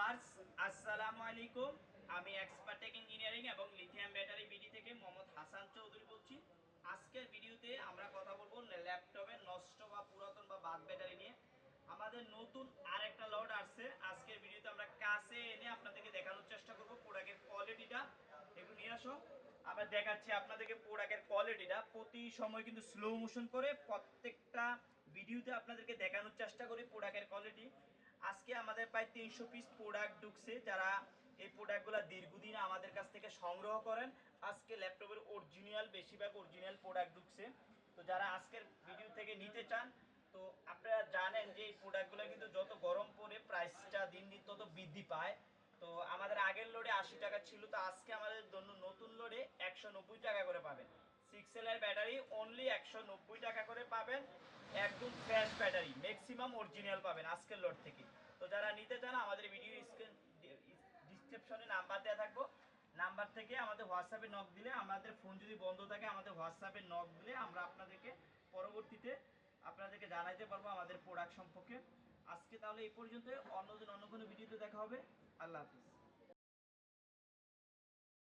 Viewers, আসসালামু আলাইকুম। আমি এক্সপার্ট টেক ইঞ্জিনিয়ারিং এবং লিথিয়াম ব্যাটারি বিডি থেকে মোহাম্মদ হাসান চৌধুরী বলছি। আজকের ভিডিওতে আমরা কথা বলবো ল্যাপটপের নষ্ট বা পুরাতন বা বাদ ব্যাটারি নিয়ে। আমাদের নতুন আরেকটা লট আসছে। আজকের ভিডিওতে আমরা কাছে এনে আপনাদেরকে দেখানোর চেষ্টা করব প্রোডাক্টের কোয়ালিটিটা। একটু নিয়ে আসো, আমরা দেখাচ্ছি আপনাদেরকে প্রোডাক্টের কোয়ালিটিটা। প্রতি সময় কিন্তু স্লো মোশন করে প্রত্যেকটা ভিডিওতে আপনাদেরকে দেখানোর চেষ্টা করি প্রোডাক্টের কোয়ালিটি। আজকে আমাদের প্রায় 300 পিস প্রোডাক্ট ঢুকছে। যারা এই প্রোডাক্টগুলো দীর্ঘদিন আমাদের কাছ থেকে সংগ্রহ করেন, আজকে ল্যাপটপের অরিজিনাল বেশিরভাগ অরিজিনাল প্রোডাক্ট ঢুকছে। তো যারা আজকের ভিডিও থেকে নিতে চান, তো আপনারা জানেন যে এই প্রোডাক্টগুলো কিন্তু যত গরম পড়ে প্রাইসটা দিন দিন তত বৃদ্ধি পায়। তো আমাদের আগের লোডে 80 টাকা ছিল, তো আজকে আমাদের জন্য নতুন লোডে 190 টাকা করে পাবেন। 6 এর ব্যাটারি অনলি 190 টাকা করে পাবেন। একদম ফ্রেশ ব্যাটারি, ম্যাক্সিমাম অরিজিনাল পাবেন আজকের লোড থেকে। তো যারা নিতে চান আমাদের ভিডিও স্ক্রিন ডিসক্রিপশনে নাম্বার দেওয়া থাকবো, নাম্বার থেকে আমাদের হোয়াটসঅ্যাপে নক দিলে, আমাদের ফোন যদি বন্ধ থাকে আমাদের হোয়াটসঅ্যাপে নক দিলে আমরা আপনাদেরকে পরবর্তীতে আপনাদেরকে জানাইতে পারবো আমাদের প্রোডাক্ট সম্পর্কে। আজকে তাহলে এই পর্যন্ত, অন্যদিন অন্য কোনো ভিডিওতে দেখা হবে। আল্লাহ হাফিজ।